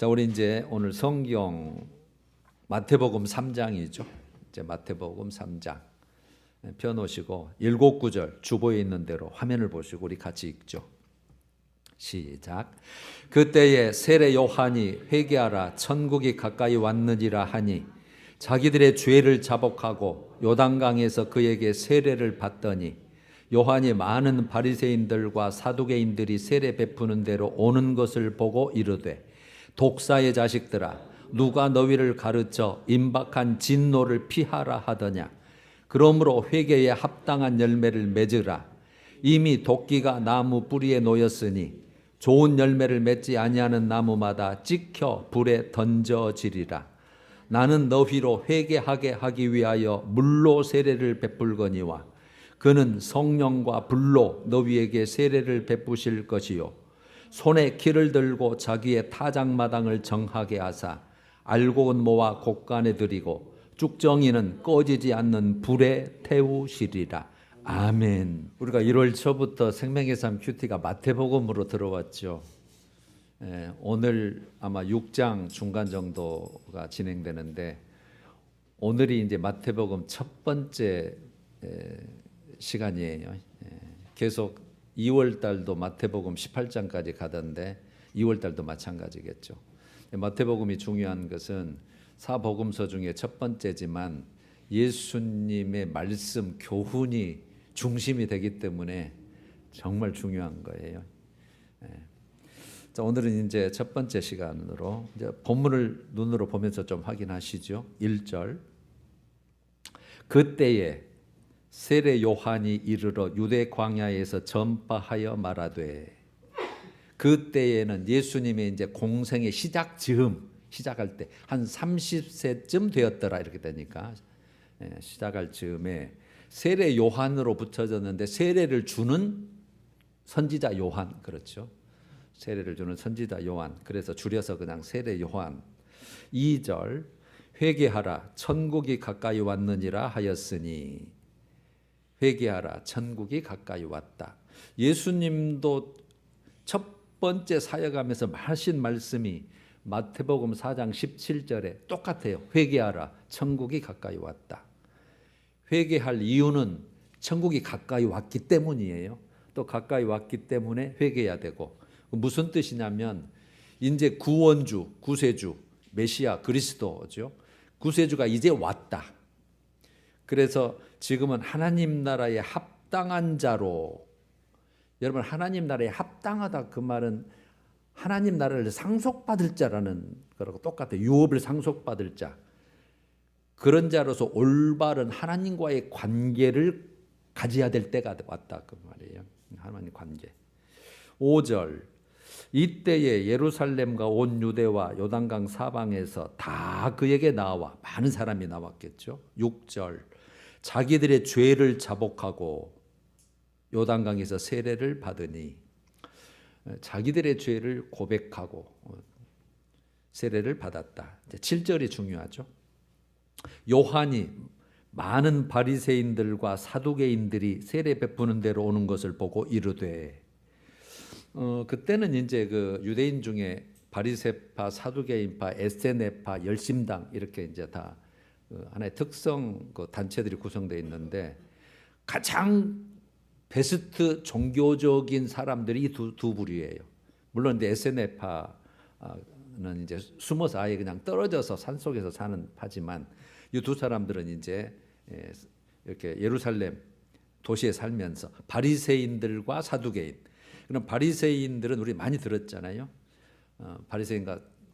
자, 우리 이제 오늘 성경 마태복음 3장이죠. 이제 마태복음 3장 펴놓으시고 7구절 주보에 있는 대로 화면을 보시고 우리 같이 읽죠. 시작. 그때에 세례 요한이 회개하라 천국이 가까이 왔느니라 하니 자기들의 죄를 자복하고 요단강에서 그에게 세례를 받더니 요한이 많은 바리새인들과 사두개인들이 세례 베푸는 대로 오는 것을 보고 이르되 독사의 자식들아 누가 너희를 가르쳐 임박한 진노를 피하라 하더냐. 그러므로 회개에 합당한 열매를 맺으라. 이미 도끼가 나무 뿌리에 놓였으니 좋은 열매를 맺지 아니하는 나무마다 찍혀 불에 던져지리라. 나는 너희로 회개하게 하기 위하여 물로 세례를 베풀거니와 그는 성령과 불로 너희에게 세례를 베푸실 것이요 손에 키를 들고 자기의 타작마당을 정하게 하사 알곡은 모아 곡간에 들이고 쭉정이는 꺼지지 않는 불에 태우시리라. 아멘. 우리가 1월 초부터 생명의 삶 큐티가 마태복음으로 들어왔죠. 오늘 아마 6장 중간 정도가 진행되는데 오늘이 이제 마태복음 첫 번째 시간이에요. 계속 2월 달도 마태복음 18장까지 가던데 2월 달도 마찬가지겠죠. 마태복음이 중요한 것은 사복음서 중에 첫 번째지만 예수님의 말씀 교훈이 중심이 되기 때문에 정말 중요한 거예요. 자, 오늘은 이제 첫 번째 시간으로 이제 본문을 눈으로 보면서 좀 확인하시죠. 1절. 그때에 세례 요한이 이르러 유대 광야에서 전파하여 말하되, 그때에는 예수님의 이제 공생의 시작할 때 한 30세쯤 되었더라 이렇게 되니까 시작할 즈음에 세례 요한으로 붙여졌는데 세례를 주는 선지자 요한, 그렇죠. 세례를 주는 선지자 요한, 그래서 줄여서 그냥 세례 요한. 2절. 회개하라 천국이 가까이 왔느니라 하였으니, 회개하라 천국이 가까이 왔다. 예수님도 첫 번째 사역하면서 하신 말씀이 마태복음 4장 17절에 똑같아요. 회개하라 천국이 가까이 왔다. 회개할 이유는 천국이 가까이 왔기 때문이에요. 또 가까이 왔기 때문에 회개해야 되고, 무슨 뜻이냐면 이제 구원주, 구세주, 메시아, 그리스도죠. 구세주가 이제 왔다. 그래서 지금은 하나님 나라에 합당한 자로, 여러분 하나님 나라에 합당하다 그 말은 하나님 나라를 상속받을 자라는 거라고 똑같아요. 유업을 상속받을 자. 그런 자로서 올바른 하나님과의 관계를 가져야 될 때가 왔다 그 말이에요. 하나님 관계. 5절. 이때에 예루살렘과 온 유대와 요단강 사방에서 다 그에게 나와 많은 사람이 나왔겠죠. 6절. 자기들의 죄를 자복하고 요단강에서 세례를 받으니, 자기들의 죄를 고백하고 세례를 받았다. 7절이 중요하죠. 요한이 많은 바리새인들과 사두개인들이 세례 베푸는 데로 오는 것을 보고 이르되, 그때는 이제 그 유대인 중에 바리새파, 사두개인파, 에세네파, 열심당 이렇게 이제 다 하나의 특성 그 단체들이 구성되어 있는데, 가장 베스트 종교적인 사람들이 두 부류예요. 물론 이제 에세네파는 이제 숨어서 아예 그냥 떨어져서 산속에서 사는 파지만, 이 두 사람들은 이제 이렇게 예루살렘 도시에 살면서 바리새인들과 사두개인. 그럼 바리새인들은 우리 많이 들었잖아요.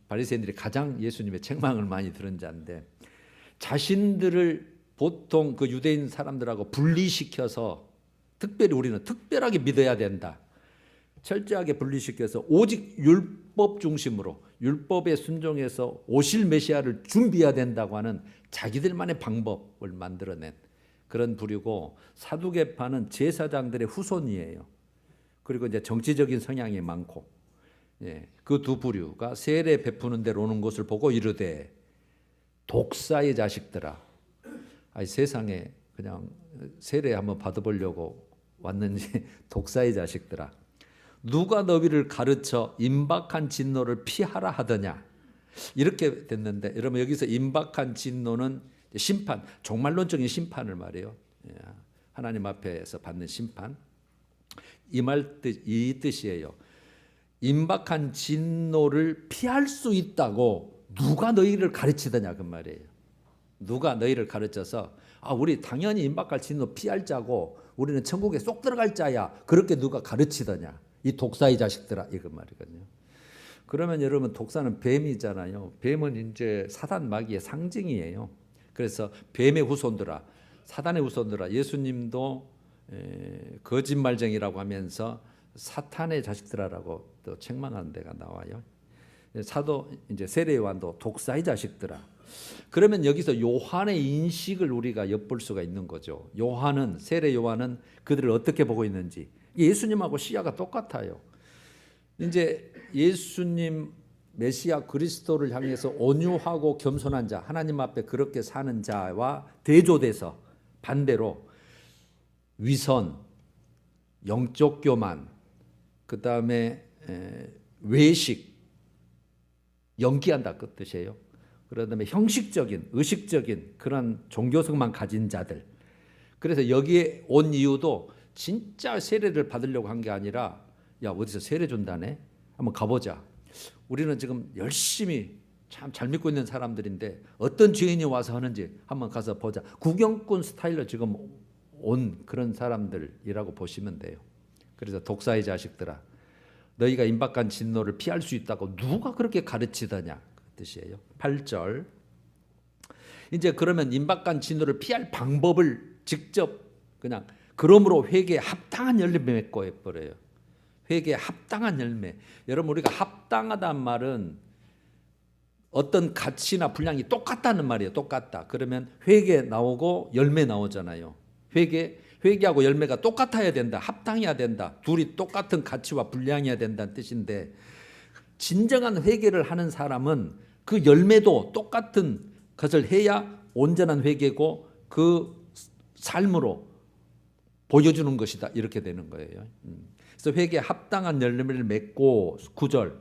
바리새인들이 가장 예수님의 책망을 많이 들은 자인데, 자신들을 보통 그 유대인 사람들하고 분리시켜서, 특별히 우리는 특별하게 믿어야 된다, 철저하게 분리시켜서 오직 율법 중심으로 율법에 순종해서 오실 메시아를 준비해야 된다고 하는 자기들만의 방법을 만들어낸 그런 부류고, 사두개파는 제사장들의 후손이에요. 그리고 이제 정치적인 성향이 많고, 그 두 부류가 세례 베푸는 데로 오는 것을 보고 이르되, 독사의 자식들아. 세상에 그냥 세례 한번 받아보려고 왔는지 독사의 자식들아, 누가 너희를 가르쳐 임박한 진노를 피하라 하더냐. 이렇게 됐는데 여러분 여기서 임박한 진노는 심판, 종말론적인 심판을 말해요. 하나님 앞에서 받는 심판. 이 뜻이에요. 임박한 진노를 피할 수 있다고 누가 너희를 가르치더냐 그 말이에요. 누가 너희를 가르쳐서 우리 당연히 임박할 진노 피할 자고 우리는 천국에 쏙 들어갈 자야 그렇게 누가 가르치더냐 이 독사의 자식들아 이거 말이거든요. 그러면 여러분 독사는 뱀이잖아요. 뱀은 이제 사단 마귀의 상징이에요. 그래서 뱀의 후손들아, 사단의 후손들아, 예수님도 거짓말쟁이라고 하면서 사탄의 자식들아라고 또 책망하는 데가 나와요. 사도 이제 세례 요한도 독사의 자식들아. 그러면 여기서 요한의 인식을 우리가 엿볼 수가 있는 거죠. 요한은 세례 요한은 그들을 어떻게 보고 있는지 예수님하고 시야가 똑같아요. 이제 예수님 메시아 그리스도를 향해서 온유하고 겸손한 자, 하나님 앞에 그렇게 사는 자와 대조돼서 반대로 위선, 영적 교만, 그 다음에 외식, 연기한다 그 뜻이에요. 그다음에 형식적인, 의식적인 그런 종교성만 가진 자들. 그래서 여기에 온 이유도 진짜 세례를 받으려고 한 게 아니라 야 어디서 세례 준다네? 한번 가보자. 우리는 지금 열심히 참 잘 믿고 있는 사람들인데 어떤 죄인이 와서 하는지 한번 가서 보자. 구경꾼 스타일로 지금 온 그런 사람들이라고 보시면 돼요. 그래서 독사의 자식들아, 너희가 임박한 진노를 피할 수 있다고 누가 그렇게 가르치더냐 그 뜻이에요. 8절. 이제 그러면 임박한 진노를 피할 방법을 직접 그냥 그러므로 회개에 합당한 열매 맺고 해버려요. 회개에 합당한 열매. 여러분 우리가 합당하다는 말은 어떤 가치나 분량이 똑같다는 말이에요. 똑같다. 그러면 회개 나오고 열매 나오잖아요. 회개하고 열매가 똑같아야 된다. 합당해야 된다. 둘이 똑같은 가치와 분량이어야 된다는 뜻인데 진정한 회개를 하는 사람은 그 열매도 똑같은 것을 해야 온전한 회개고 그 삶으로 보여주는 것이다. 이렇게 되는 거예요. 그래서 회개에 합당한 열매를 맺고 9절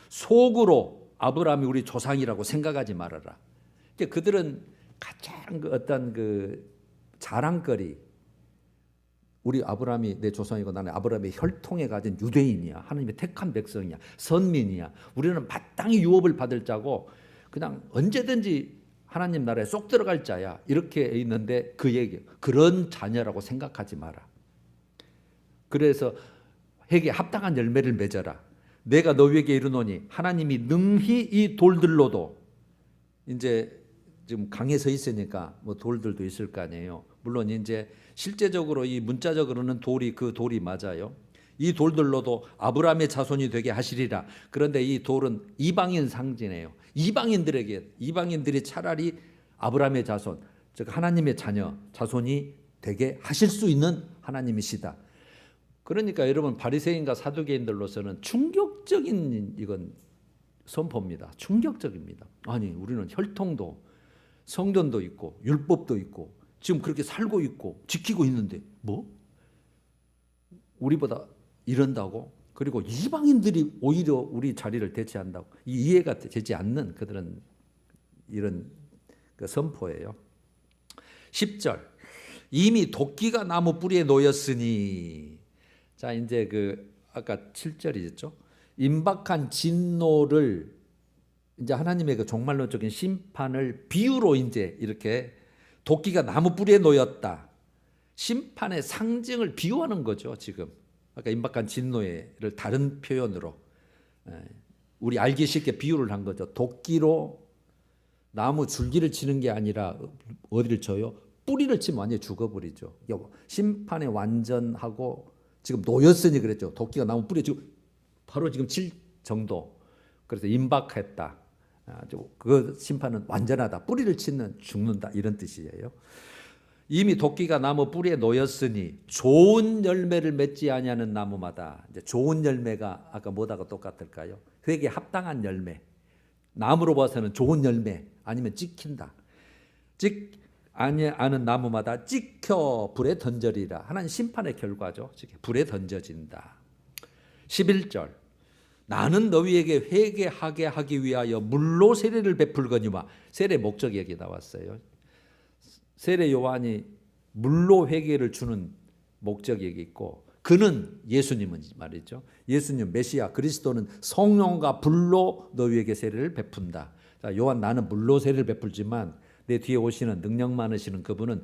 속으로 아브라함이 우리 조상이라고 생각하지 말아라. 그들은 가장 어떤 그 자랑거리 우리 아브라함이 내 조상이고 나는 아브라함의 혈통에 가진 유대인이야. 하나님의 택한 백성이야. 선민이야. 우리는 마땅히 유업을 받을 자고 그냥 언제든지 하나님 나라에 쏙 들어갈 자야. 이렇게 있는데 그 얘기 그런 자녀라고 생각하지 마라. 그래서 회개에 합당한 열매를 맺어라. 내가 너희에게 이르노니 하나님이 능히 이 돌들로도 이제 지금 강에 서 있으니까 뭐 돌들도 있을 거 아니에요. 물론 이제 실제적으로 이 문자적으로는 돌이 그 돌이 맞아요. 이 돌들로도 아브라함의 자손이 되게 하시리라. 그런데 이 돌은 이방인 상징이에요. 이방인들이 차라리 아브라함의 자손, 즉 하나님의 자손이 되게 하실 수 있는 하나님이시다. 그러니까 여러분 바리새인과 사두개인들로서는 충격적인 이건 선포입니다. 충격적입니다. 아니 우리는 혈통도 성전도 있고 율법도 있고 지금 그렇게 살고 있고 지키고 있는데 뭐? 우리보다 이런다고? 그리고 이방인들이 오히려 우리 자리를 대체한다고? 이해가 되지 않는 그들은 이런 그 선포예요. 10절 이미 도끼가 나무 뿌리에 놓였으니 자 이제 그 아까 7절이죠. 임박한 진노를 이제 하나님의 그 종말론적인 심판을 비유로 이제 이렇게 도끼가 나무 뿌리에 놓였다. 심판의 상징을 비유하는 거죠. 지금 아까 임박한 진노를 다른 표현으로 우리 알기 쉽게 비유를 한 거죠. 도끼로 나무 줄기를 치는 게 아니라 어디를 쳐요? 뿌리를 치면 완전히 죽어버리죠. 심판에 완전하고 지금 놓였으니 그랬죠. 도끼가 나무 뿌리에 지금 바로 지금 칠 정도. 그래서 임박했다. 그 심판은 완전하다. 뿌리를 치는 죽는다. 이런 뜻이에요. 이미 도끼가 나무 뿌리에 놓였으니 좋은 열매를 맺지 아니하는 나무마다 이제 좋은 열매가 아까 뭐다가 똑같을까요? 회개에 합당한 열매. 나무로 봐서는 좋은 열매 아니면 찍힌다. 아니하는 나무마다 찍혀 불에 던져리라. 하나님 심판의 결과죠. 불에 던져진다. 11절 나는 너희에게 회개하게 하기 위하여 물로 세례를 베풀거니와. 세례 목적이 여기 나왔어요. 세례 요한이 물로 회개를 주는 목적이 여기 있고, 그는 예수님은 말이죠. 예수님 메시아 그리스도는 성령과 불로 너희에게 세례를 베푼다. 자, 요한 나는 물로 세례를 베풀지만 내 뒤에 오시는 능력 많으시는 그분은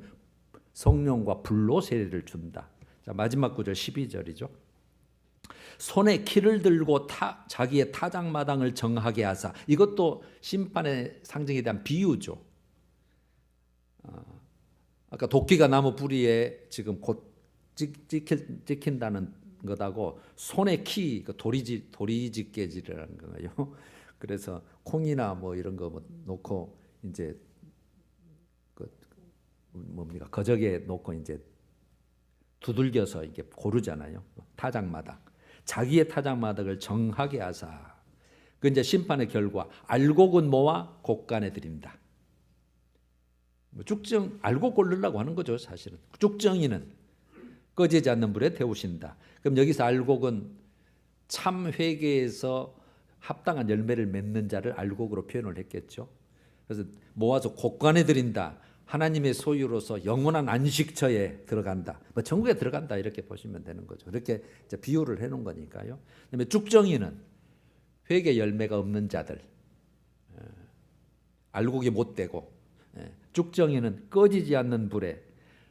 성령과 불로 세례를 준다. 자, 마지막 구절 12절이죠. 손에 키를 들고 자기의 타작마당을 정하게 하사. 이것도 심판의 상징에 대한 비유죠. 아까 도끼가 나무 뿌리에 지금 곧 찍힌다는 것하고 손에 키, 도리지깨질이라는 거예요. 그래서 콩이나 뭐 이런 거 놓고 이제 뭡니까, 거적에 놓고 이제 두들겨서 이게 고르잖아요. 타작마당. 자기의 타작마당을 정하게 하사. 그 이제 심판의 결과 알곡은 모아 곡간에 드립니다. 쭉정 알고 고르려고 하는 거죠, 사실은. 쭉정이는 꺼지지 않는 불에 태우신다. 그럼 여기서 알곡은 참 회개에서 합당한 열매를 맺는 자를 알곡으로 표현을 했겠죠. 그래서 모아서 곡간에 드린다. 하나님의 소유로서 영원한 안식처에 들어간다. 뭐 천국에 들어간다 이렇게 보시면 되는 거죠. 이렇게 이제 비유를 해놓은 거니까요. 그다음에 쭉정이는 회개 열매가 없는 자들, 알곡이 못 되고, 쭉정이는 꺼지지 않는 불에,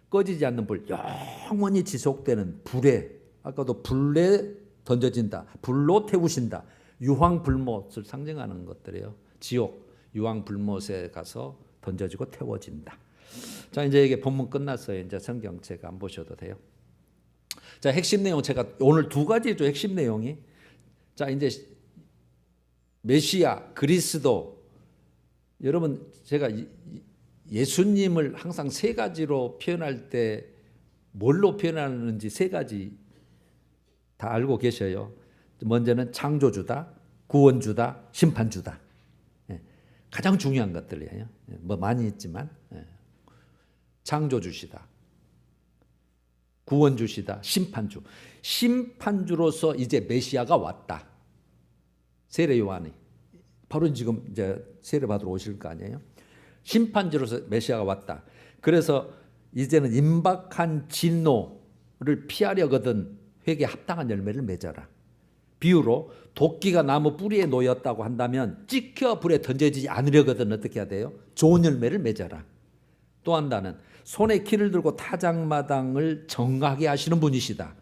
꺼지지 않는 불, 영원히 지속되는 불에, 아까도 불에 던져진다, 불로 태우신다. 유황불못을 상징하는 것들이에요. 지옥, 유황불못에 가서 던져지고 태워진다. 자, 이제 이게 본문 끝났어요. 이제 성경 제가 안 보셔도 돼요. 자, 핵심 내용 제가 오늘 두 가지죠. 핵심 내용이. 자, 이제 메시아 그리스도. 여러분, 제가 예수님을 항상 세 가지로 표현할 때 뭘로 표현하는지 세 가지 다 알고 계셔요. 먼저는 창조주다, 구원주다, 심판주다. 가장 중요한 것들이에요. 뭐 많이 있지만 창조주시다, 구원주시다, 심판주. 심판주로서 이제 메시아가 왔다. 세례 요한이 바로 지금 이제 세례 받으러 오실 거 아니에요. 심판주로서 메시아가 왔다. 그래서 이제는 임박한 진노를 피하려거든 회개에 합당한 열매를 맺어라. 비유로 도끼가 나무 뿌리에 놓였다고 한다면 찍혀 불에 던져지지 않으려거든 어떻게 해야 돼요? 좋은 열매를 맺어라. 또 한다는 손에 키를 들고 타작마당을 정하게 하시는 분이시다.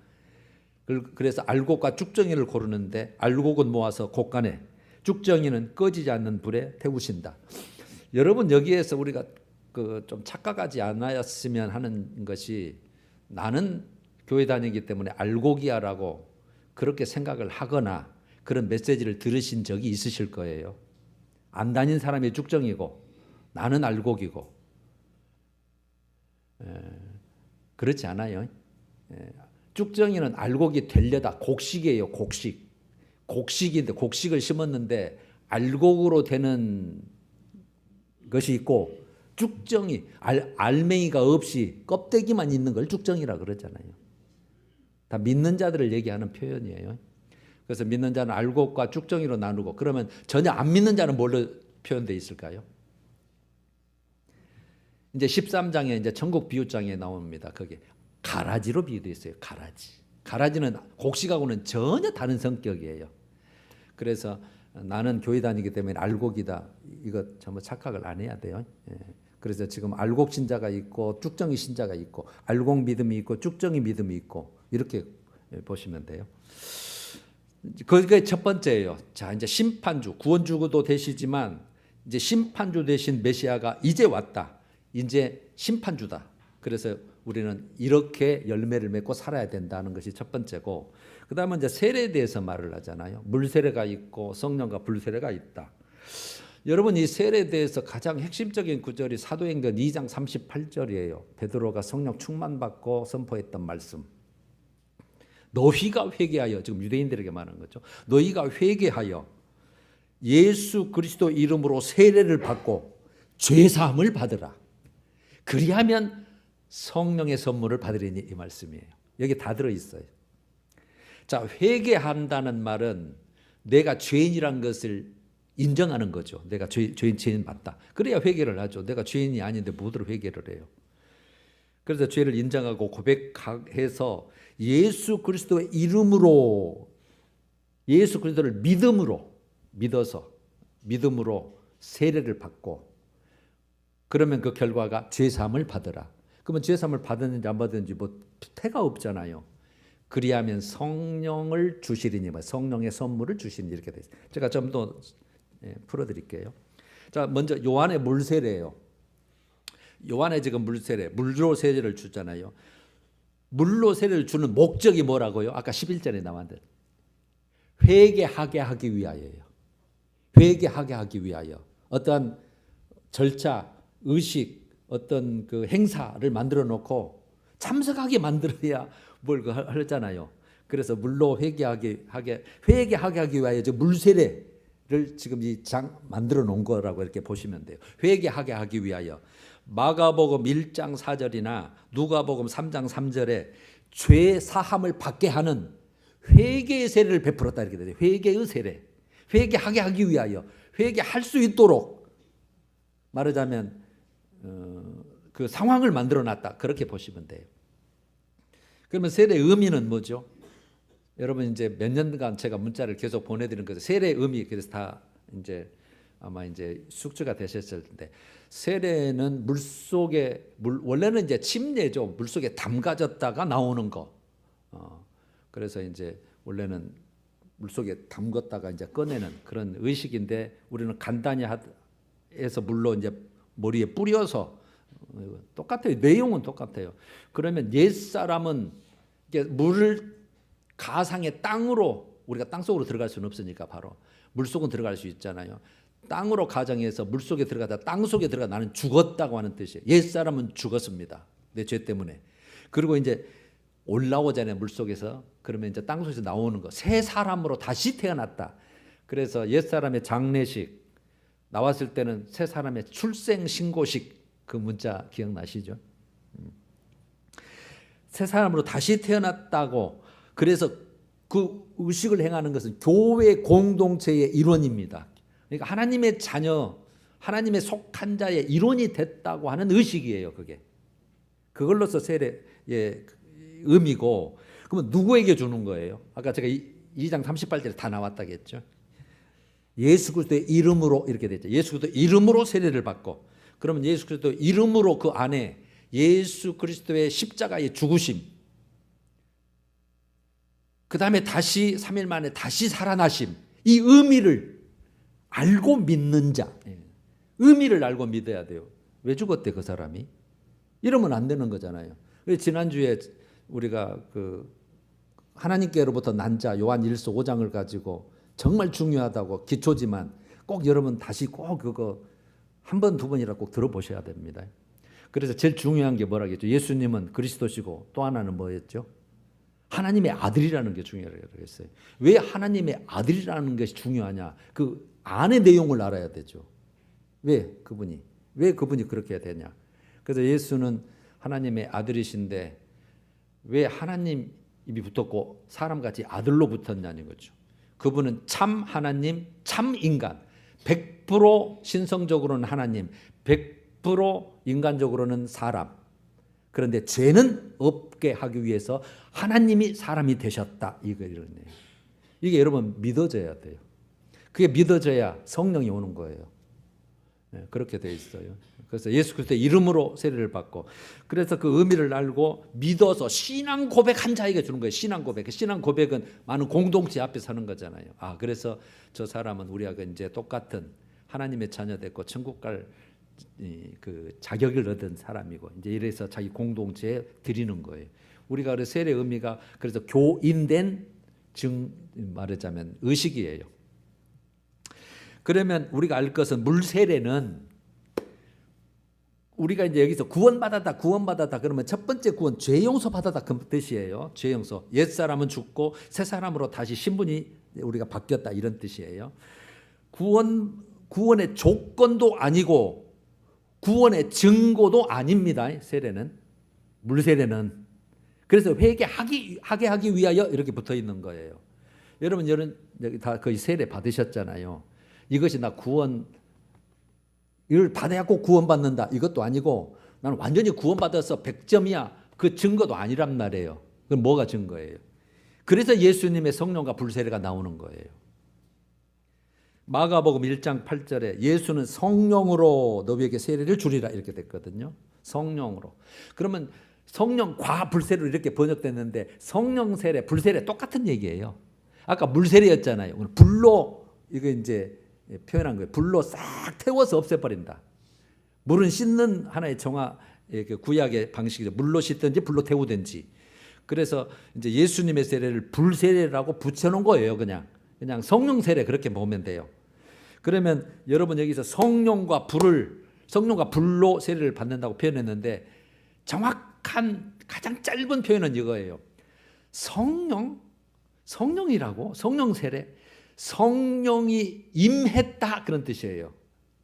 그래서 알곡과 쭉정이를 고르는데 알곡은 모아서 곡간에, 쭉정이는 꺼지지 않는 불에 태우신다. 여러분, 여기에서 우리가 좀 착각하지 않았으면 하는 것이, 나는 교회 다니기 때문에 알곡이야라고 그렇게 생각을 하거나 그런 메시지를 들으신 적이 있으실 거예요. 안 다닌 사람이 쭉정이고 나는 알곡이고. 그렇지 않아요. 쭉정이는 알곡이 되려다 곡식이에요. 곡식인데 곡식을 심었는데 알곡으로 되는 것이 있고, 쭉정이 알맹이가 없이 껍데기만 있는 걸 쭉정이라 그러잖아요. 다 믿는 자들을 얘기하는 표현이에요. 그래서 믿는 자는 알곡과 쭉정이로 나누고, 그러면 전혀 안 믿는 자는 뭘로 표현되어 있을까요? 이제 13장에 이제 천국 비유장에 나옵니다. 거기 가라지로 비유되어 있어요. 가라지는 곡식하고는 전혀 다른 성격이에요. 그래서 나는 교회 다니기 때문에 알곡이다. 이거 전부 착각을 안 해야 돼요. 그래서 지금 알곡 신자가 있고 쭉정이 신자가 있고, 알곡 믿음이 있고 쭉정이 믿음이 있고, 이렇게 보시면 돼요. 그게 첫 번째예요. 자, 이제 심판주, 구원주도 되시지만 이제 심판주 되신 메시아가 이제 왔다. 이제 심판주다. 그래서 우리는 이렇게 열매를 맺고 살아야 된다는 것이 첫 번째고, 그 다음에 이제 세례에 대해서 말을 하잖아요. 물세례가 있고 성령과 불세례가 있다. 여러분, 이 세례에 대해서 가장 핵심적인 구절이 사도행전 2장 38절이에요. 베드로가 성령 충만받고 선포했던 말씀. 너희가 회개하여, 지금 유대인들에게 말하는 거죠. 너희가 회개하여 예수 그리스도 이름으로 세례를 받고 죄사함을 받으라. 그리하면 성령의 선물을 받으리니, 이 말씀이에요. 여기 다 들어있어요. 자, 회개한다는 말은 내가 죄인이란 것을 인정하는 거죠. 내가 죄인 맞다. 그래야 회개를 하죠. 내가 죄인이 아닌데 뭐들 회개를 해요. 그래서 죄를 인정하고 고백해서 예수 그리스도의 이름으로, 예수 그리스도를 믿어서 믿음으로 세례를 받고, 그러면 그 결과가 죄사함을 받으라. 그러면 죄사함을 받았는지 안 받았는지 뭐 태가 없잖아요. 그리하면 성령을 주시리니, 성령의 선물을 주시니, 이렇게 돼 있어요. 제가 좀 더 풀어드릴게요. 자, 먼저 요한의 물세례예요. 요한의 지금 물세례, 물로 세례를 주잖아요. 물로 세례를 주는 목적이 뭐라고요? 아까 11절에 나왔는데 회개하게 하기 위하여요. 회개하게 하기 위하여. 어떠한 절차, 의식, 어떤 그 행사를 만들어 놓고 참석하게 만들어야 뭘 하잖아요. 그래서 물로 회개하게 하기 위하여 물세례를 지금 이 장 만들어 놓은 거라고 이렇게 보시면 돼요. 회개하게 하기 위하여. 마가복음 1장 4절이나 누가복음 3장 3절에 죄 사함을 받게 하는 회개의 세례를 베풀었다, 이렇게 돼요. 회개의 세례. 회개하게 하기 위하여, 회개할 수 있도록, 말하자면 그 상황을 만들어 놨다, 그렇게 보시면 돼요. 그러면 세례의 의미는 뭐죠? 여러분 이제 몇 년간 제가 문자를 계속 보내드리는 거죠. 세례의 의미, 그래서 다 이제 아마 이제 숙주가 되셨을 텐데, 세례는 물속에, 원래는 이제 침례죠. 물속에 담가졌다가 나오는 거. 그래서 이제 원래는 물속에 담갔다가 이제 꺼내는 그런 의식인데, 우리는 간단히 해서 물로 이제 머리에 뿌려서, 똑같아요. 내용은 똑같아요. 그러면 옛사람은 물을 가상의 땅으로, 우리가 땅속으로 들어갈 수는 없으니까 바로 물속은 들어갈 수 있잖아요. 땅으로 가정해서 물속에 들어가다 땅속에 들어가 나는 죽었다고 하는 뜻이에요. 옛사람은 죽었습니다. 내 죄 때문에. 그리고 이제 올라오잖아요. 물속에서. 그러면 이제 땅속에서 나오는 거. 새 사람으로 다시 태어났다. 그래서 옛사람의 장례식 나왔을 때는 새 사람의 출생 신고식, 그 문자 기억나시죠? 새 사람으로 다시 태어났다고. 그래서 그 의식을 행하는 것은 교회 공동체의 일원입니다. 그러니까 하나님의 자녀, 하나님의 속한 자의 일원이 됐다고 하는 의식이에요. 그게. 그걸로서 세례의 의미고. 그러면 누구에게 주는 거예요? 아까 제가 2장 38절에 다 나왔다겠죠. 예수 그리스도의 이름으로, 이렇게 됐죠. 예수 그리스도의 이름으로 세례를 받고, 그러면 예수 그리스도의 이름으로 그 안에 예수 그리스도의 십자가의 죽으심, 그 다음에 다시 3일 만에 다시 살아나심, 이 의미를 알고 믿는 자. 의미를 알고 믿어야 돼요. 왜 죽었대 그 사람이? 이러면 안 되는 거잖아요. 지난주에 우리가 그 하나님께로부터 난 자 요한1서 5장을 가지고 정말 중요하다고, 기초지만 꼭 여러분 다시 꼭 그거 한 번, 두 번이라 꼭 들어보셔야 됩니다. 그래서 제일 중요한 게 뭐라겠죠? 예수님은 그리스도시고, 또 하나는 뭐였죠? 하나님의 아들이라는 게 중요하다고 했어요. 왜 하나님의 아들이라는 것이 중요하냐? 그 안의 내용을 알아야 되죠. 왜 그분이 그렇게 해야 되냐? 그래서 예수는 하나님의 아들이신데 왜 하나님이 붙었고 사람같이 아들로 붙었냐는 거죠. 그분은 참 하나님, 참 인간, 100% 신성적으로는 하나님, 100% 인간적으로는 사람. 그런데 죄는 없게 하기 위해서 하나님이 사람이 되셨다, 이거예요. 이게 여러분 믿어져야 돼요. 그게 믿어져야 성령이 오는 거예요. 그렇게 돼 있어요. 그래서 예수 그리스도의 이름으로 세례를 받고, 그래서 그 의미를 알고 믿어서 신앙 고백한 자에게 주는 거예요. 신앙 고백. 신앙 고백은 많은 공동체 앞에 서는 거잖아요. 그래서 저 사람은 우리하고 이제 똑같은 하나님의 자녀 됐고 천국 갈 그 자격을 얻은 사람이고, 이제 이래서 자기 공동체에 드리는 거예요. 우리가 그 세례 의미가 그래서 교인된 말하자면 의식이에요. 그러면 우리가 알 것은 물세례는 우리가 이제 여기서 구원받았다 그러면 첫 번째 구원, 죄 용서 받았다, 그 뜻이에요. 죄 용서. 옛사람은 죽고 새 사람으로 다시 신분이 우리가 바뀌었다, 이런 뜻이에요. 구원의 조건도 아니고 구원의 증거도 아닙니다. 세례는, 물세례는. 그래서 회개하게 하기 위하여 이렇게 붙어 있는 거예요. 여러분 다 거의 세례 받으셨잖아요. 이것이 나 구원 이걸 받아야 꼭 구원받는다 이것도 아니고 나는 완전히 구원받아서 100점이야 그 증거도 아니란 말이에요. 그럼 뭐가 증거예요? 그래서 예수님의 성령과 불세례가 나오는 거예요. 마가복음 1장 8절에 예수는 성령으로 너희에게 세례를 주리라 이렇게 됐거든요. 성령으로. 그러면 성령과 불세례로 이렇게 번역됐는데 성령 세례, 불세례 똑같은 얘기예요. 아까 물세례였잖아요. 불로 이거 이제 표현한 거예요. 불로 싹 태워서 없애버린다. 물은 씻는 하나의 구약의 방식이죠. 물로 씻든지 불로 태우든지. 그래서 이제 예수님의 세례를 불세례라고 붙여놓은 거예요. 그냥 성령 세례 그렇게 보면 돼요. 그러면 여러분 여기서 성령과 불로 세례를 받는다고 표현했는데 정확한 가장 짧은 표현은 이거예요. 성령이라고 성령 세례, 성령이 임했다 그런 뜻이에요.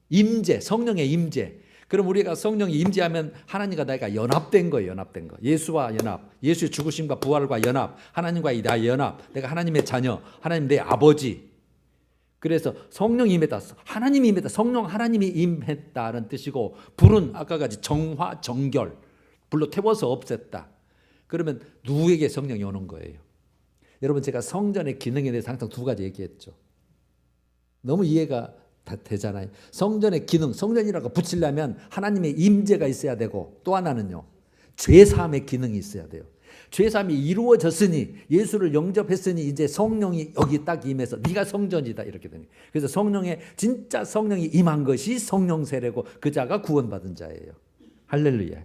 임재, 성령의 임재. 그럼 우리가 성령이 임재하면 하나님과 내가 연합된 거예요. 연합된 거. 예수와 연합, 예수의 죽으심과 부활과 연합, 하나님과의 나의 연합, 내가 하나님의 자녀, 하나님 내 아버지. 그래서 성령이 임했다, 하나님이 임했다, 성령 하나님이 임했다는 뜻이고 불은 아까 같이 정화, 정결, 불로 태워서 없앴다. 그러면 누구에게 성령이 오는 거예요? 여러분 제가 성전의 기능에 대해서 항상 두 가지 얘기했죠. 너무 이해가 다 되잖아요. 성전의 기능, 성전이라고 붙이려면 하나님의 임재가 있어야 되고 또 하나는요. 죄사함의 기능이 있어야 돼요. 죄사함이 이루어졌으니 예수를 영접했으니 이제 성령이 여기 딱 임해서 네가 성전이다 이렇게 되는 거예요. 그래서 진짜 성령이 임한 것이 성령 세례고 그 자가 구원받은 자예요. 할렐루야.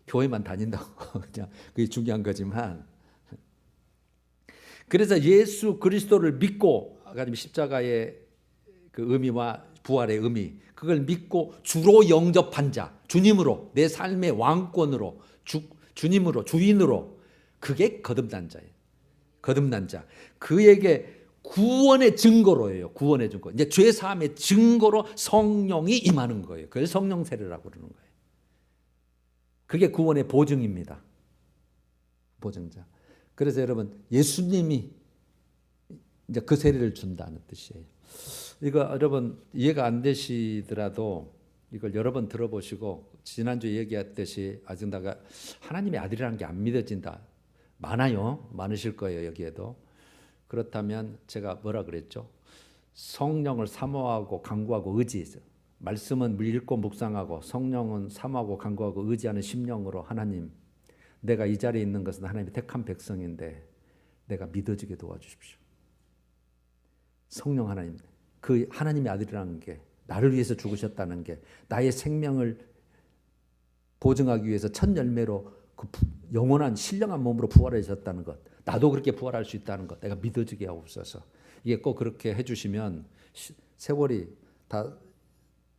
교회만 다닌다고 그냥 그게 중요한 거지만 그래서 예수 그리스도를 믿고 십자가의 그 의미와 부활의 의미 그걸 믿고 주로 영접한 자 주님으로 내 삶의 왕권으로 주님으로 주인으로 그게 거듭난 자예요. 거듭난 자 그에게 구원의 증거로예요. 구원의 증거 이제 죄사함의 증거로 성령이 임하는 거예요. 그걸 성령 세례라고 그러는 거예요. 그게 구원의 보증입니다. 보증자. 그래서 여러분 예수님이 이제 그 세례를 준다는 뜻이에요. 이거 여러분 이해가 안 되시더라도 이걸 여러 번 들어보시고 지난주에 얘기했듯이 아직 내가 하나님의 아들이라는 게 안 믿어진다. 많으실 거예요. 여기에도. 그렇다면 제가 뭐라 그랬죠? 성령을 사모하고 간구하고 의지해서 말씀은 읽고 묵상하고 성령은 사모하고 간구하고 의지하는 심령으로 하나님 내가 이 자리에 있는 것은 하나님의 택한 백성인데 내가 믿어지게 도와주십시오. 성령 하나님 그 하나님의 아들이라는 게 나를 위해서 죽으셨다는 게 나의 생명을 보증하기 위해서 첫 열매로 그 영원한 신령한 몸으로 부활하셨다는 것 나도 그렇게 부활할 수 있다는 것 내가 믿어지게 하옵소서. 이게 꼭 그렇게 해주시면 세월이 다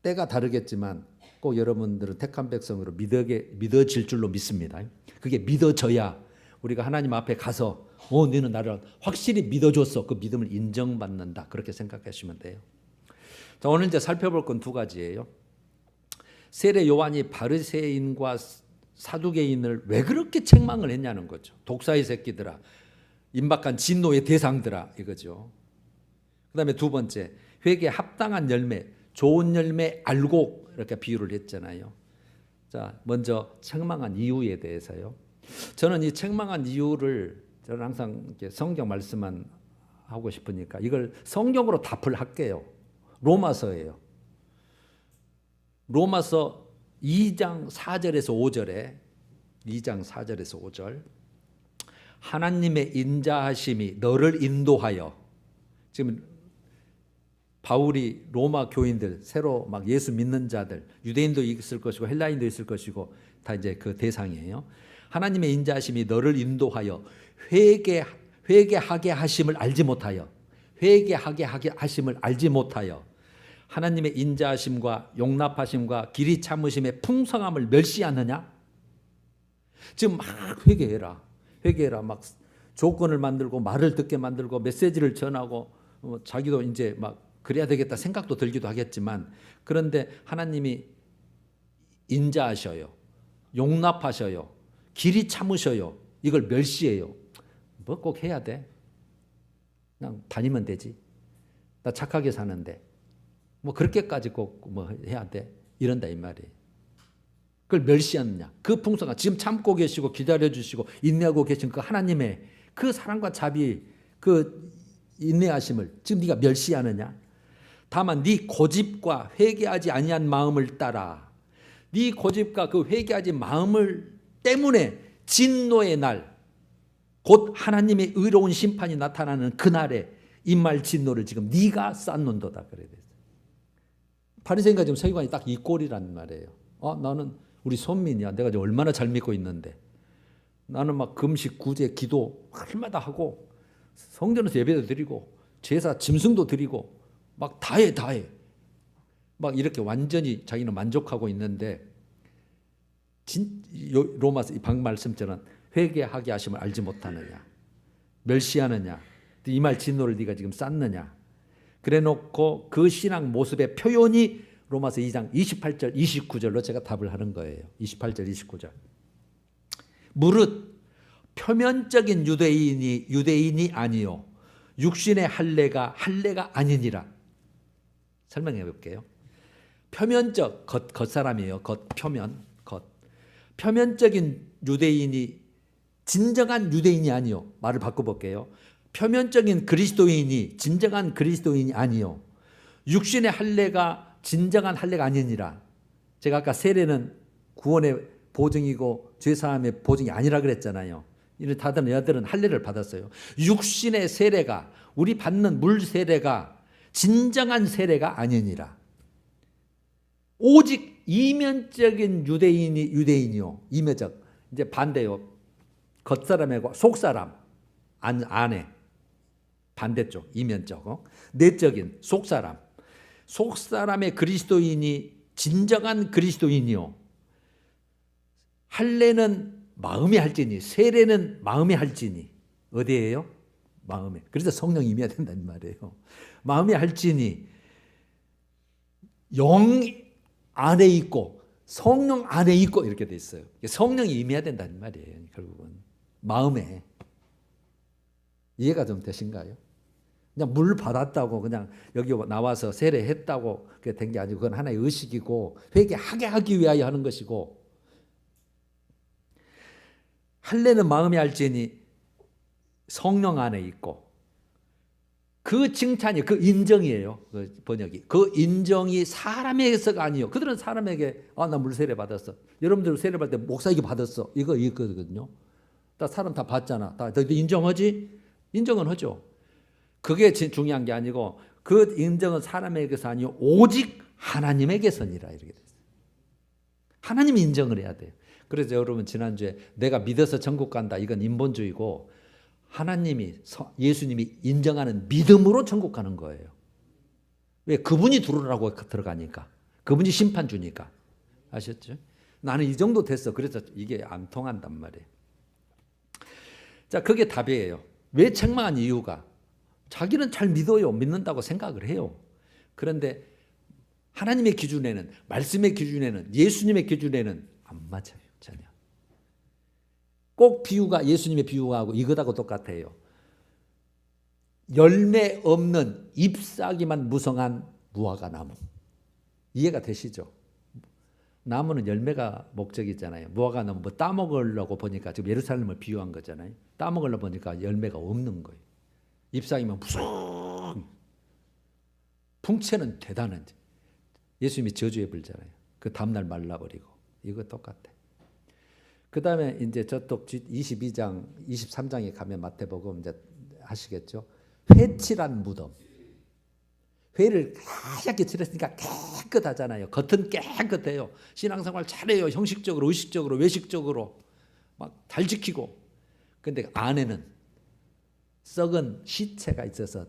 때가 다르겠지만 꼭 여러분들은 택한 백성으로 믿어질 줄로 믿습니다. 그게 믿어져야 우리가 하나님 앞에 가서 너는 나를 확실히 믿어줬어. 그 믿음을 인정받는다. 그렇게 생각하시면 돼요. 자, 오늘 이제 살펴볼 건 두 가지예요. 세례 요한이 바리새인과 사두개인을 왜 그렇게 책망을 했냐는 거죠. 독사의 새끼들아, 임박한 진노의 대상들아 이거죠. 그다음에 두 번째, 회개에 합당한 열매, 좋은 열매 알고 이렇게 비유를 했잖아요. 자, 먼저 책망한 이유에 대해서요. 저는 이 책망한 이유를 저는 항상 이렇게 성경 말씀만 하고 싶으니까 이걸 성경으로 답을 할게요. 로마서예요. 로마서 2장 4절에서 5절에 2장 4절에서 5절 하나님의 인자하심이 너를 인도하여 지금 바울이 로마 교인들 새로 막 예수 믿는 자들 유대인도 있을 것이고 헬라인도 있을 것이고 다 이제 그 대상이에요. 하나님의 인자하심이 너를 인도하여 회개하게 하심을 알지 못하여 회개하게 하심을 알지 못하여 하나님의 인자하심과 용납하심과 길이 참으심의 풍성함을 멸시하느냐? 지금 막 회개해라 막 조건을 만들고 말을 듣게 만들고 메시지를 전하고 자기도 이제 막 그래야 되겠다 생각도 들기도 하겠지만 그런데 하나님이 인자하셔요. 용납하셔요. 길이 참으셔요. 이걸 멸시해요. 뭐 꼭 해야 돼? 그냥 다니면 되지. 나 착하게 사는데 뭐 그렇게까지 꼭 뭐 해야 돼? 이런다 이 말이에요. 그걸 멸시하느냐? 그 풍성한 지금 참고 계시고 기다려 주시고 인내하고 계신 그 하나님의 그 사랑과 자비, 그 인내하심을 지금 네가 멸시하느냐? 다만 네 고집과 회개하지 아니한 마음을 따라 네 고집과 그 회개하지 마음을 때문에 진노의 날, 곧 하나님의 의로운 심판이 나타나는 그날에 임할 진노를 지금 네가 쌓는도다 그래야 돼요. 바리새인과 지금 서기관이 딱 이 꼴이란 말이에요. 나는 우리 손민이야. 내가 지금 얼마나 잘 믿고 있는데 나는 막 금식, 구제, 기도 할마다 하고 성전에서 예배도 드리고 제사 짐승도 드리고 막 다해 막 이렇게 완전히 자기는 만족하고 있는데 로마서 이 방 말씀처럼 회개하게 하심을 알지 못하느냐, 멸시하느냐, 이 말 진노를 네가 지금 쌓느냐. 그래놓고 그 신앙 모습의 표현이 로마서 2장 28절 29절로 제가 답을 하는 거예요. 28절 29절. 무릇 표면적인 유대인이 아니요 육신의 할례가 아니니라. 설명해 볼게요. 표면적 겉사람이에요. 표면적인 유대인이 진정한 유대인이 아니요. 말을 바꿔볼게요. 표면적인 그리스도인이 진정한 그리스도인이 아니요 육신의 할례가 진정한 할례가 아니니라. 제가 아까 세례는 구원의 보증이고 죄사함의 보증이 아니라 그랬잖아요. 이런 다른 여자들은 할례를 받았어요. 육신의 세례가 우리 받는 물 세례가 진정한 세례가 아니니라. 오직 이면적인 유대인이요. 이면적. 이제 반대요. 겉사람하고 속사람 안에 반대쪽 이면적. 내적인 속사람. 속사람의 그리스도인이 진정한 그리스도인이요. 할례는 마음에 할지니 세례는 마음에 할지니 어디예요? 마음에. 그래서 성령이 임해야 된다는 말이에요. 마음에 할지니 영 안에 있고 성령 안에 있고 이렇게 돼 있어요. 성령이 임해야 된다는 말이에요. 결국은 마음에. 이해가 좀 되신가요? 그냥 물 받았다고 그냥 여기 나와서 세례했다고 그게 된 게 아니고 그건 하나의 의식이고 회개하게 하기 위하여 하는 것이고 할례는 마음에 할지니 성령 안에 있고 그 칭찬이 그 인정이에요. 그 번역이. 그 인정이 사람에게서가 아니에요. 그들은 사람에게 나 물 세례 받았어. 여러분들 세례 받을 때 목사에게 받았어. 이거거든요. 다 사람 다 받잖아. 다 인정하지? 인정은 하죠. 그게 중요한 게 아니고 그 인정은 사람에게서 아니요 오직 하나님에게서니라 이렇게 됐어요. 하나님이 인정을 해야 돼요. 그래서 여러분 지난주에 내가 믿어서 천국 간다 이건 인본주의고 하나님이 예수님이 인정하는 믿음으로 천국 가는 거예요. 왜? 그분이 들어오라고 들어가니까. 그분이 심판 주니까. 아셨죠? 나는 이 정도 됐어. 그래서 이게 안 통한단 말이에요. 자, 그게 답이에요. 왜 책망한 이유가 자기는 잘 믿어요. 믿는다고 생각을 해요. 그런데 하나님의 기준에는 말씀의 기준에는 예수님의 기준에는 안 맞아요. 전혀. 꼭 비유가 예수님의 비유하고 이것하고 똑같아요. 열매 없는 잎사귀만 무성한 무화과 나무. 이해가 되시죠? 나무는 열매가 목적이잖아요. 무화과 나무 뭐 따먹으려고 보니까 지금 예루살렘을 비유한 거잖아요. 따먹으려고 보니까 열매가 없는 거예요. 잎사귀만 무성. 풍채는 대단한지. 예수님이 저주해 불잖아요. 그 다음날 말라버리고. 이거 똑같아. 그 다음에 이제 저쪽 22장, 23장에 가면 마태복음 이제 하시겠죠. 회칠한 무덤. 회를 하얗게 칠했으니까 깨끗하잖아요. 겉은 깨끗해요. 신앙생활 잘해요. 형식적으로, 의식적으로, 외식적으로 막 잘 지키고. 근데 안에는 썩은 시체가 있어서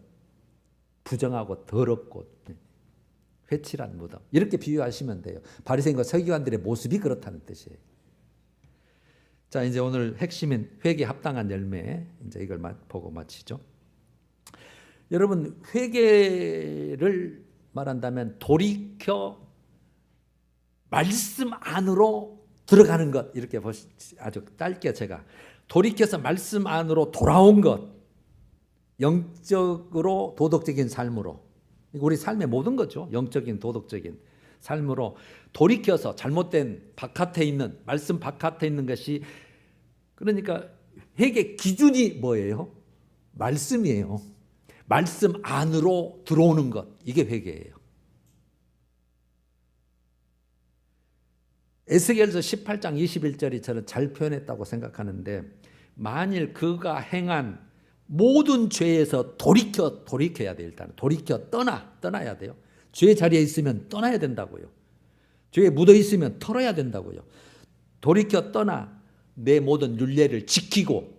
부정하고 더럽고 회칠한 무덤. 이렇게 비유하시면 돼요. 바리새인과 서기관들의 모습이 그렇다는 뜻이에요. 자, 이제 오늘 핵심인 회개에 합당한 열매. 이제 이걸 보고 마치죠. 여러분, 회개를 말한다면 돌이켜 말씀 안으로 들어가는 것. 이렇게 아주 짧게 제가 돌이켜서 말씀 안으로 돌아온 것. 영적으로 도덕적인 삶으로, 우리 삶의 모든 거죠. 영적인 도덕적인 삶으로 돌이켜서 잘못된 바깥에 있는 말씀 바깥에 있는 것이, 그러니까 회개 기준이 뭐예요? 말씀이에요. 말씀 안으로 들어오는 것, 이게 회개예요. 에스겔서 18장 21절이 저는 잘 표현했다고 생각하는데, 만일 그가 행한 모든 죄에서 돌이켜야 돼. 일단 돌이켜 떠나야 돼요. 죄 자리에 있으면 떠나야 된다고요. 죄에 묻어 있으면 털어야 된다고요. 돌이켜 떠나 내 모든 율례를 지키고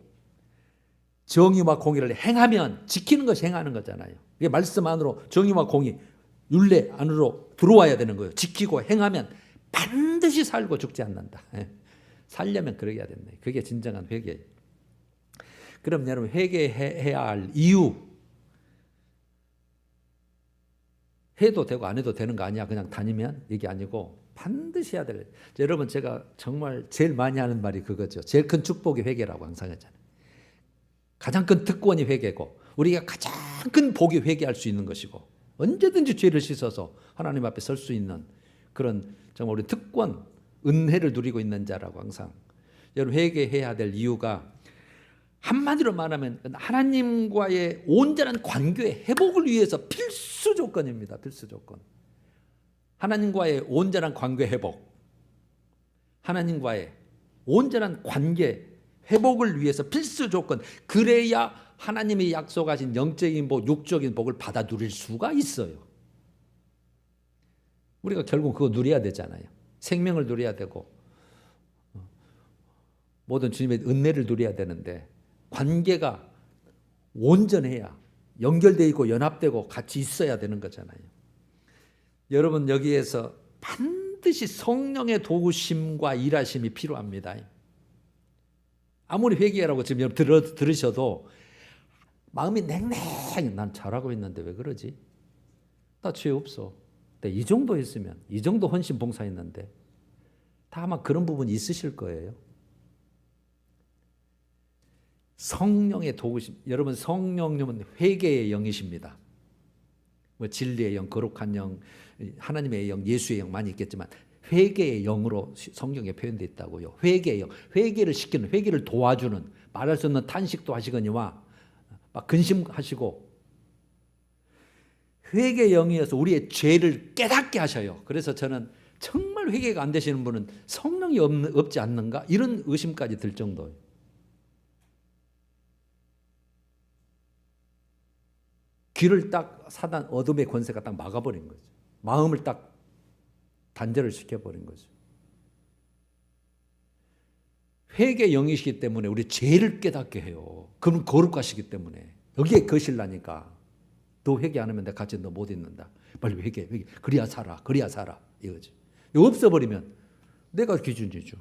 정의와 공의를 행하면, 지키는 것이 행하는 거잖아요. 이게 말씀 안으로 정의와 공의, 율례 안으로 들어와야 되는 거예요. 지키고 행하면 반드시 살고 죽지 않는다. 살려면 그러게 해야 된다. 그게 진정한 회개예요. 그럼 여러분, 회개해야 할 이유, 해도 되고 안 해도 되는 거 아니야 그냥 다니면, 이게 아니고 반드시 해야 될. 여러분, 제가 정말 제일 많이 하는 말이 그거죠. 제일 큰 축복이 회개라고 항상 했잖아요. 가장 큰 특권이 회개고, 우리가 가장 큰 복이 회개할 수 있는 것이고, 언제든지 죄를 씻어서 하나님 앞에 설 수 있는 그런 정말 우리 특권, 은혜를 누리고 있는 자라고 항상. 여러분, 회개해야 될 이유가 한마디로 말하면 하나님과의 온전한 관계의 회복을 위해서 필수 조건입니다. 필수 조건. 하나님과의 온전한 관계 회복, 하나님과의 온전한 관계 회복을 위해서 필수 조건. 그래야 하나님이 약속하신 영적인 복, 육적인 복을 받아 누릴 수가 있어요. 우리가 결국 그거 누려야 되잖아요. 생명을 누려야 되고 모든 주님의 은혜를 누려야 되는데, 관계가 온전해야, 연결되어 있고 연합되고 같이 있어야 되는 거잖아요. 여러분, 여기에서 반드시 성령의 도우심과 일하심이 필요합니다. 아무리 회개라고 지금 여러분 들으셔도 마음이 냉랭히, 난 잘하고 있는데 왜 그러지? 나 죄 없어. 이 정도 했으면, 이 정도 헌신 봉사했는데, 다 아마 그런 부분이 있으실 거예요. 성령의 도우심. 여러분, 성령님은 회개의 영이십니다. 뭐 진리의 영, 거룩한 영, 하나님의 영, 예수의 영 많이 있겠지만 회개의 영으로 성경에 표현되어 있다고요. 회개의 영, 회개를 시키는, 회개를 도와주는, 말할 수 없는 탄식도 하시거니와 막 근심하시고, 회개의 영이어서 우리의 죄를 깨닫게 하셔요. 그래서 저는 정말 회개가 안 되시는 분은 성령이 없지 않는가, 이런 의심까지 들 정도예요. 귀를 딱 사단 어둠의 권세가 딱 막아버린 거죠. 마음을 딱 단절을 시켜버린 거죠. 회개 영이시기 때문에 우리 죄를 깨닫게 해요. 그럼 거룩하시기 때문에. 여기에 거실라니까. 너 회개 안 하면 내가 같이 너 못 있는다. 빨리 회개. 그래야 살아. 이거죠. 이거 없어버리면 내가 기준이죠.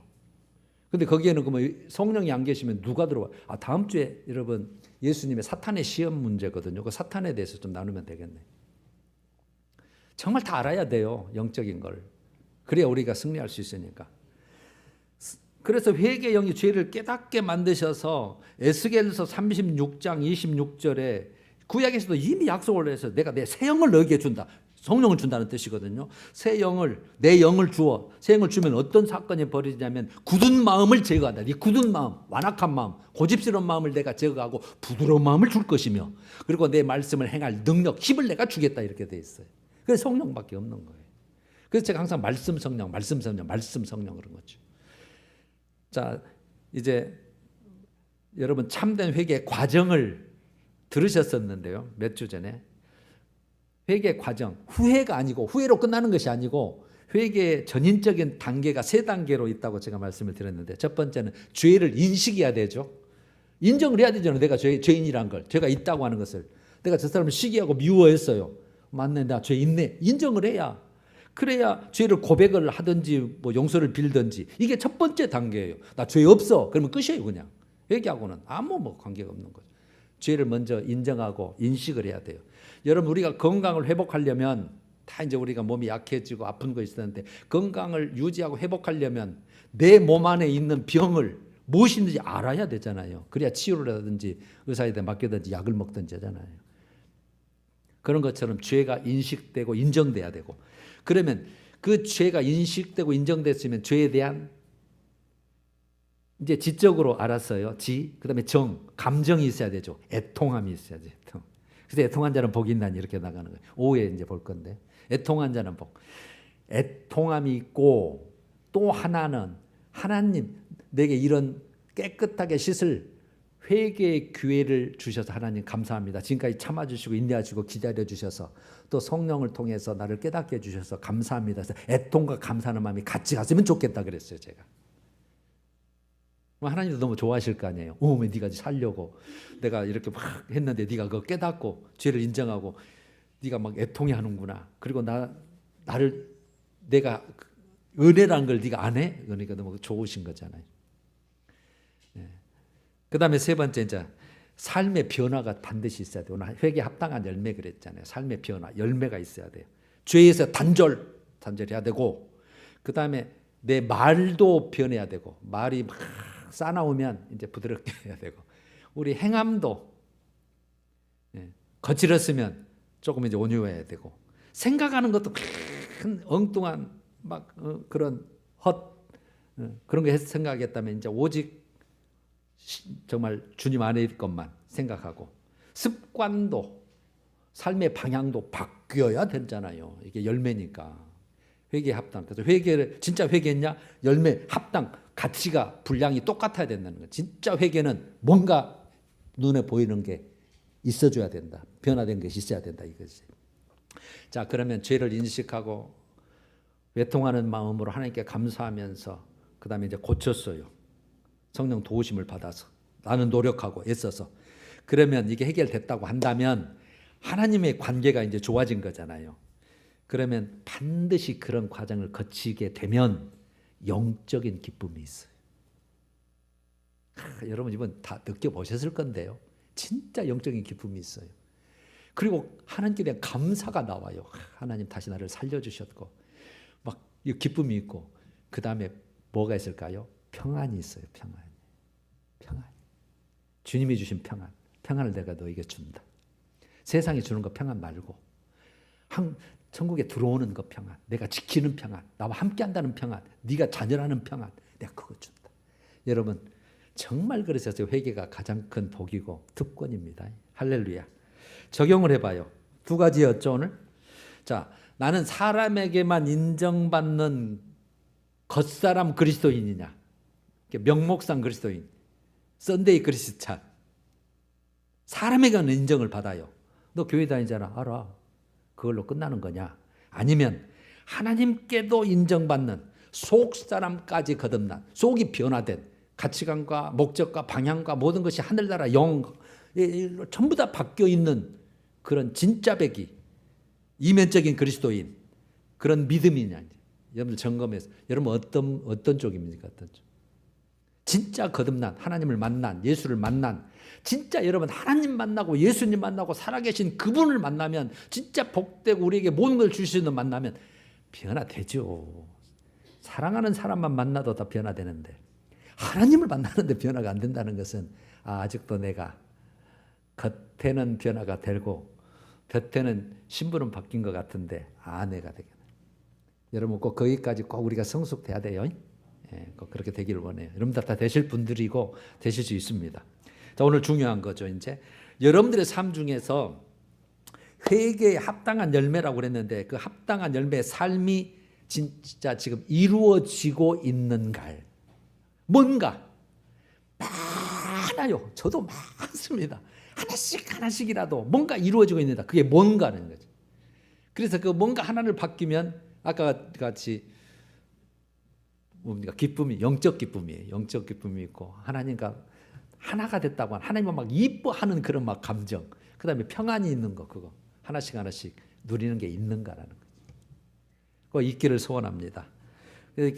근데 거기에는 그러면 성령이 안 계시면 누가 들어와? 다음 주에 여러분, 예수님의 사탄의 시험 문제거든요. 그 사탄에 대해서 좀 나누면 되겠네. 정말 다 알아야 돼요. 영적인 걸. 그래야 우리가 승리할 수 있으니까. 그래서 회개 영이 죄를 깨닫게 만드셔서 에스겔서 36장 26절에 구약에서도 이미 약속을 해서 내가 내 새 영을 너에게 준다. 성령을 준다는 뜻이거든요. 새 영을, 내 영을 주어. 새 영을 주면 어떤 사건이 벌어지냐면 굳은 마음을 제거한다. 이 굳은 마음, 완악한 마음, 고집스러운 마음을 내가 제거하고 부드러운 마음을 줄 것이며, 그리고 내 말씀을 행할 능력, 힘을 내가 주겠다, 이렇게 돼 있어요. 그래서 성령밖에 없는 거예요. 그래서 제가 항상 말씀 성령 그런 거죠. 자, 이제 여러분, 참된 회개의 과정을 들으셨었는데요. 몇 주 전에. 회개 과정, 후회가 아니고, 후회로 끝나는 것이 아니고, 회개의 전인적인 단계가 3단계로 있다고 제가 말씀을 드렸는데, 첫 번째는 죄를 인식해야 되죠. 인정을 해야 되잖아요. 내가 죄인이란 걸, 죄가 있다고 하는 것을. 내가 저 사람을 시기하고 미워했어요. 맞네, 나 죄 있네. 인정을 해야, 그래야 죄를 고백을 하든지 뭐 용서를 빌든지, 이게 첫 번째 단계예요. 나 죄 없어. 그러면 끝이에요. 그냥 회개하고는 아무 관계가 없는 거죠. 죄를 먼저 인정하고 인식을 해야 돼요. 여러분, 우리가 건강을 회복하려면, 다 이제 우리가 몸이 약해지고 아픈 거 있었는데, 건강을 유지하고 회복하려면 내 몸 안에 있는 병을 무엇인지 알아야 되잖아요. 그래야 치료를 하든지 의사에게 맡기든지 약을 먹든지 하잖아요. 그런 것처럼 죄가 인식되고 인정돼야 되고, 그러면 그 죄가 인식되고 인정됐으면 죄에 대한 이제 지적으로 알았어요. 그다음에 감정이 있어야 되죠. 애통함이 있어야지. 애통. 그래서 애통한 자는 복이 있나니 이렇게 나가는 거예요. 오후에 이제 볼 건데, 애통한 자는 복. 애통함이 있고, 또 하나는 하나님 내게 이런 깨끗하게 씻을 회개의 기회를 주셔서 하나님 감사합니다. 지금까지 참아주시고 인내하시고 기다려주셔서 또 성령을 통해서 나를 깨닫게 해주셔서 감사합니다. 그래서 애통과 감사하는 마음이 같이 갔으면 좋겠다 그랬어요. 제가. 하나님도 너무 좋아하실 거 아니에요. 왜 네가 살려고 내가 이렇게 막 했는데 네가 그거 깨닫고 죄를 인정하고 네가 막 애통해 하는구나. 그리고 나를 내가 은혜라는 걸 네가 안 해? 그러니까 너무 좋으신 거잖아요. 그 다음에 세 번째, 이제 삶의 변화가 반드시 있어야 돼요. 오늘 회개에 합당한 열매 그랬잖아요. 삶의 변화, 열매가 있어야 돼요. 죄에서 단절해야 되고, 그 다음에 내 말도 변해야 되고, 말이 막 싸나우면 이제 부드럽게 해야 되고, 우리 행함도 거칠었으면 조금 이제 온유해야 되고, 생각하는 것도 큰 엉뚱한 막 그런 그런 거 생각했다면 이제 오직 정말 주님 안에 것만 생각하고, 습관도 삶의 방향도 바뀌어야 되잖아요. 이게 열매니까. 회개에 합당. 그래서 회개를 진짜 회개했냐? 열매 합당. 가치가 분량이 똑같아야 된다는 거예요. 진짜 회개는 뭔가 눈에 보이는 게 있어줘야 된다. 변화된 것이 있어야 된다 이거지. 자, 그러면 죄를 인식하고 외통하는 마음으로 하나님께 감사하면서 그 다음에 이제 고쳤어요. 성령 도우심을 받아서 나는 노력하고 애써서. 그러면 이게 해결됐다고 한다면 하나님의 관계가 이제 좋아진 거잖아요. 그러면 반드시 그런 과정을 거치게 되면 영적인 기쁨이 있어요. 여러분 이번 다 느껴보셨을 건데요. 진짜 영적인 기쁨이 있어요. 그리고 하나님께 대한 감사가 나와요. 하나님 다시 나를 살려주셨고 막 기쁨이 있고, 그 다음에 뭐가 있을까요? 평안이 있어요. 평안. 주님이 주신 평안을 내가 너에게 준다. 세상이 주는 거 평안 말고 천국에 들어오는 거 평안, 내가 지키는 평안, 나와 함께 한다는 평안, 네가 자녀라는 평안, 내가 그거 준다. 여러분 정말 그래서 회개가 가장 큰 복이고 특권입니다. 할렐루야. 적용을 해봐요. 두 가지였죠 오늘. 자, 나는 사람에게만 인정받는 겉사람 그리스도인이냐, 명목상 그리스도인, 썬데이 크리스찬. 사람에게는 인정을 받아요. 너 교회 다니잖아. 알아. 그걸로 끝나는 거냐? 아니면 하나님께도 인정받는 속사람까지 거듭난, 속이 변화된 가치관과 목적과 방향과 모든 것이 하늘나라 영 전부 다 바뀌어 있는 그런 진짜 백이, 이면적인 그리스도인, 그런 믿음이냐? 여러분 점검해서 여러분 어떤 쪽입니까? 어떤 쪽? 진짜 거듭난, 하나님을 만난, 예수를 만난, 진짜 여러분 하나님 만나고 예수님 만나고 살아계신 그분을 만나면 진짜 복되고 우리에게 모든 걸 주시는 만나면 변화되죠. 사랑하는 사람만 만나도 다 변화되는데 하나님을 만나는데 변화가 안 된다는 것은 아직도 내가 겉에는 변화가 되고 겉에는 신분은 바뀐 것 같은데 내가 되겠네. 여러분 꼭 거기까지 꼭 우리가 성숙돼야 돼요. 꼭 그렇게 되기를 원해요. 여러분들 다 되실 분들이고 되실 수 있습니다. 자, 오늘 중요한 거죠. 이제 여러분들의 삶 중에서 회개에 합당한 열매라고 그랬는데 그 합당한 열매의 삶이 진짜 지금 이루어지고 있는가요? 뭔가 많아요. 저도 많습니다. 하나씩이라도 뭔가 이루어지고 있는다. 그게 뭔가는 거죠. 그래서 그 뭔가 하나를 바뀌면 아까 같이 뭡니까? 기쁨이, 영적 기쁨이에요. 영적 기쁨이 있고 하나님과 하나가 됐다고 하는, 하나님을 막 이뻐하는 그런 막 감정, 그 다음에 평안이 있는 거, 그거 하나씩 누리는 게 있는가라는 거죠. 그거 있기를 소원합니다.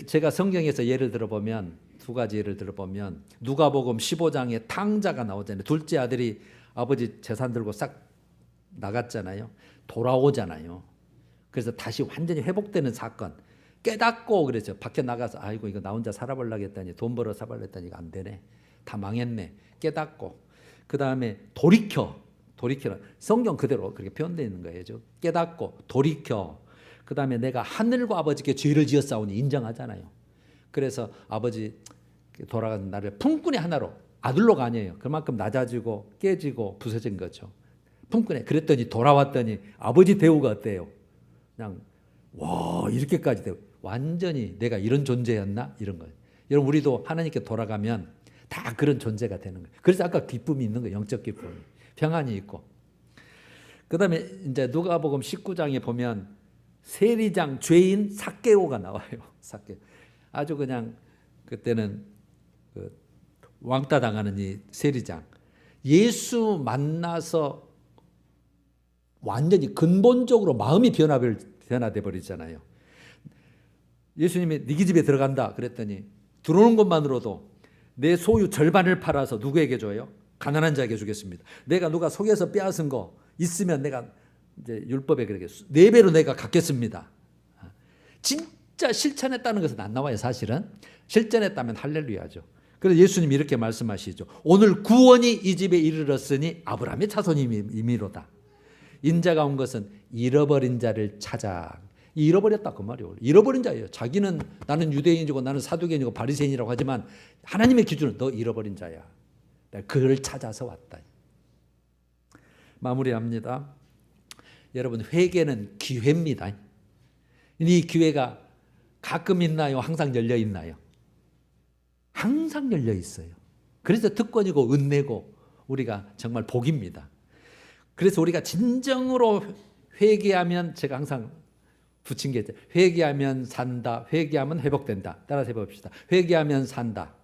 제가 성경에서 예를 들어보면 두 가지 예를 들어보면 누가복음 15장에 탕자가 나오잖아요. 둘째 아들이 아버지 재산 들고 싹 나갔잖아요. 돌아오잖아요. 그래서 다시 완전히 회복되는 사건. 깨닫고 그랬죠. 밖에 나가서 아이고 이거 나 혼자 살아보려고 했더니 돈 벌어 살아보려고 했더니 이거 안 되네. 다 망했네. 깨닫고 그 다음에 돌이켜라. 성경 그대로 그렇게 표현되어 있는 거예요. 깨닫고 돌이켜. 그 다음에 내가 하늘과 아버지께 죄를 지었사오니 인정하잖아요. 그래서 아버지 돌아가는 나를 품꾼의 하나로 아들로가 아니에요. 그만큼 낮아지고 깨지고 부서진 거죠. 품꾼에 그랬더니 돌아왔더니 아버지 대우가 어때요? 그냥 와 이렇게까지 되고 완전히 내가 이런 존재였나 이런 거예요. 여러분 우리도 하나님께 돌아가면 다 그런 존재가 되는 거예요. 그래서 아까 기쁨이 있는 거예요. 영적 기쁨이 평안이 있고. 그다음에 이제 누가복음 19장에 보면 세리장 죄인 삭개오가 나와요. 삭개오 아주 그냥 그때는 그 왕따 당하는 이 세리장 예수 만나서 완전히 근본적으로 마음이 변화돼 버리잖아요. 예수님이 네 집에 들어간다 그랬더니 들어오는 것만으로도 내 소유 절반을 팔아서 누구에게 줘요? 가난한 자에게 주겠습니다. 내가 누가 속에서 빼앗은 거 있으면 내가 이제 율법에 그렇게 4배로 내가 갚겠습니다. 진짜 실천했다는 것은 안 나와요. 사실은 실천했다면 할렐루야죠. 그래서 예수님이 이렇게 말씀하시죠. 오늘 구원이 이 집에 이르렀으니 아브라함의 자손임이로다. 인자가 온 것은 잃어버린 자를 찾아. 잃어버렸다 그 말이에요. 잃어버린 자예요. 자기는 나는 유대인이고 나는 사두개인이고 바리새인이라고 하지만 하나님의 기준은 너 잃어버린 자야. 내가 그를 찾아서 왔다. 마무리합니다. 여러분 회개는 기회입니다. 이 기회가 가끔 있나요? 항상 열려 있나요? 항상 열려 있어요. 그래서 특권이고 은혜고 우리가 정말 복입니다. 그래서 우리가 진정으로 회개하면 제가 항상 붙인 게 회개하면 산다. 회개하면 회복된다. 따라서 해봅시다. 회개하면 산다.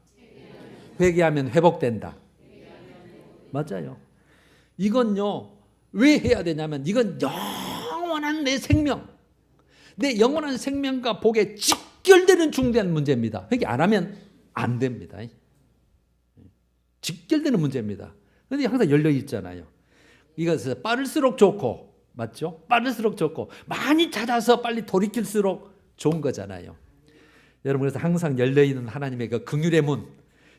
회개하면 회복된다. 맞아요. 이건요. 왜 해야 되냐면 이건 영원한 내 생명. 내 영원한 생명과 복에 직결되는 중대한 문제입니다. 회개 안 하면 안 됩니다. 직결되는 문제입니다. 그런데 항상 열려 있잖아요. 이것은 빠를수록 좋고 맞죠? 빠를수록 좋고 많이 찾아서 빨리 돌이킬수록 좋은 거잖아요. 여러분 그래서 항상 열려있는 하나님의 그 긍휼의 문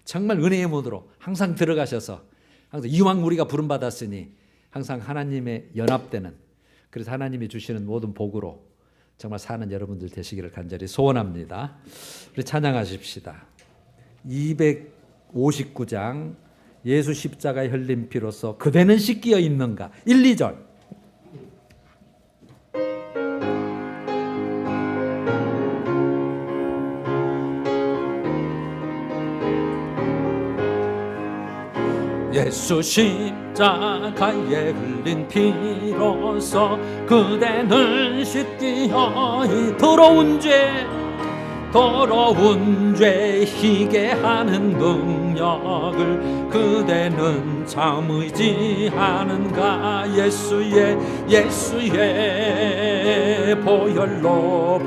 정말 은혜의 문으로 항상 들어가셔서 항상 이왕 우리가 부름받았으니 항상 하나님의 연합되는 그래서 하나님이 주시는 모든 복으로 정말 사는 여러분들 되시기를 간절히 소원합니다. 우리 찬양하십시다. 259장 예수 십자가의 흘린 피로써 그대는 씻기어 있는가 1, 2절 예수 십자가에 흘린 피로써 그대는 씻기어 더러운 죄 희게 하는 능력을 그대는 참 의지하는가 예수의 보혈로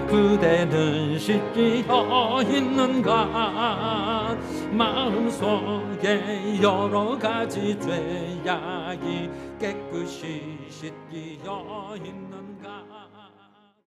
그대는 씻기어 있는가 마음속에 여러 가지 죄악이 깨끗이 씻기어 있는가